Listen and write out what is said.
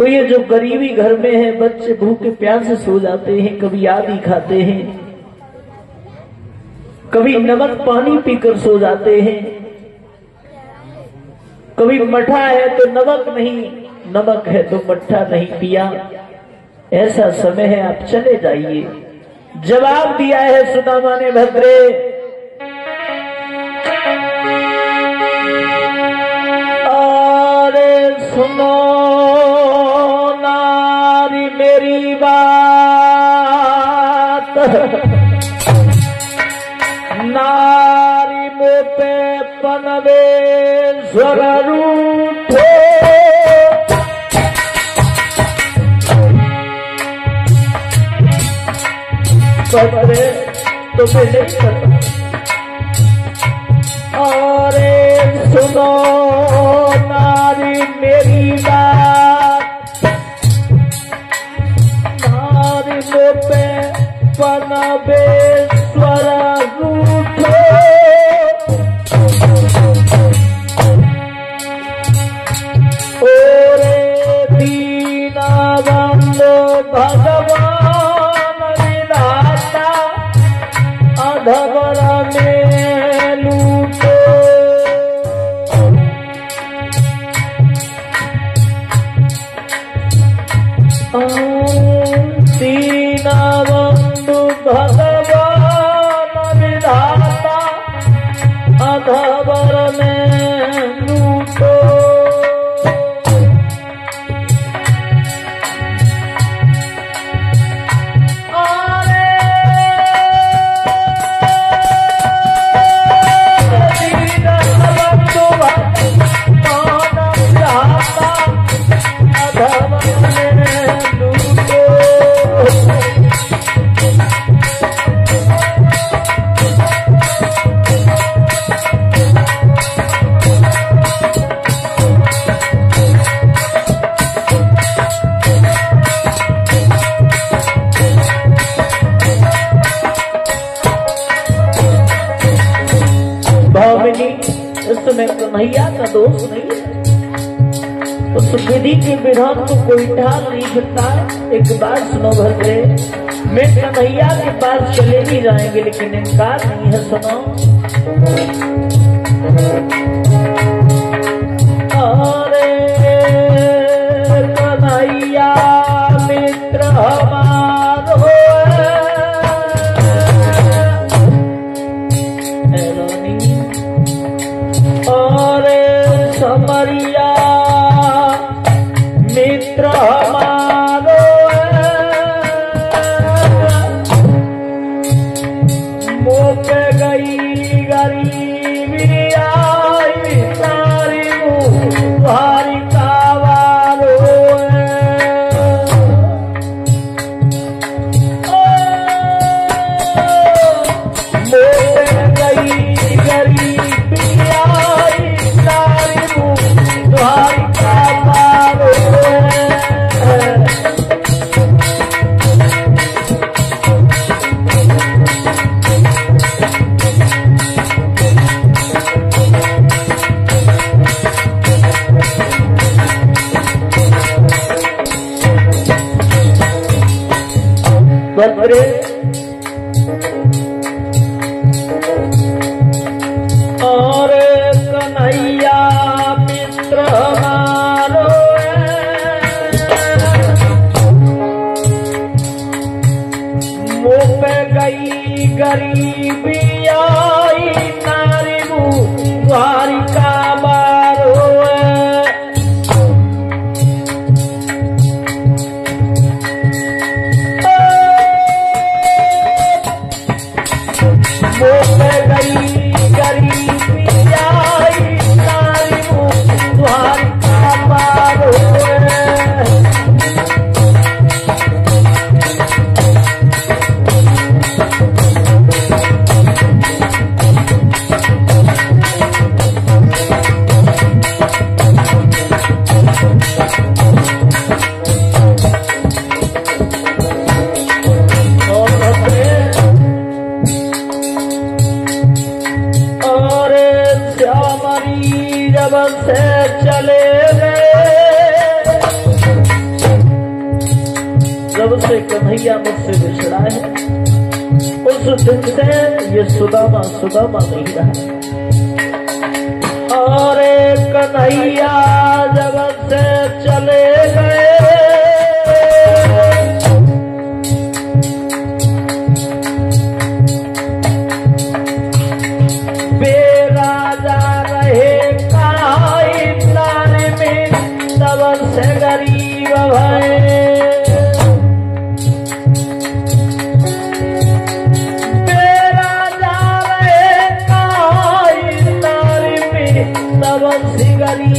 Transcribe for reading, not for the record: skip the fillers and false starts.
तो ये जो गरीबी घर में है, बच्चे भूखे प्यासे सो जाते हैं, कभी आदि खाते हैं, कभी नमक पानी पीकर सो जाते हैं, कभी मठा है तो नमक नहीं, नमक है तो मठा नहीं पिया। ऐसा समय है, आप चले जाइए। जवाब दिया है सुदामा ने भद्रे, अरे सुनो नारी मेरी बात, नारी मुँह पे पनवे स्वर रूठे, पकड़े तो मैं नहीं पता। अरे सुनो नारी मेरी बात, नारी मुँह पे पनवे स्वर रूठे, ओरे दीना बंदो भगवान विधाता, अधवर में लूटो। दीना बंदो भगवान विधाता, अधवर में लूटो। इसमें कन्हैया का दोष नहीं है, उस विधि के विधान को कोई टाल नहीं सकता। एक बात सुनो भद्रे, मैं कन्हैया के पास चले भी जाएंगे लेकिन इनकार नहीं है। सुनो, अरे कन्हैया मित्र हमारो, अरे समरिया मित्र हमारो, मुँह पे गई गरीबी आई, सारी भारी कावारो, मुँह पे गई गरीबी आई, सारी भारी कावारो। भद्रे, और कन्हैया मित्र हमारो, मुँह पे गई गरीबी आई, नारी मुहारी का मारो। मुँह पे गई गरीबी आई, नारी मुहारी का मारो। जब से कन्हैया मुझसे बिछड़ा है उस दिन से ये सुदामा सुदामा नहीं रहा। और कन्हैया जगत से चले गए, बेराजा रहे कहाँ नारे में तब से गरीब भय। बेराजा रहे कहाँ नारे में तब से गरीब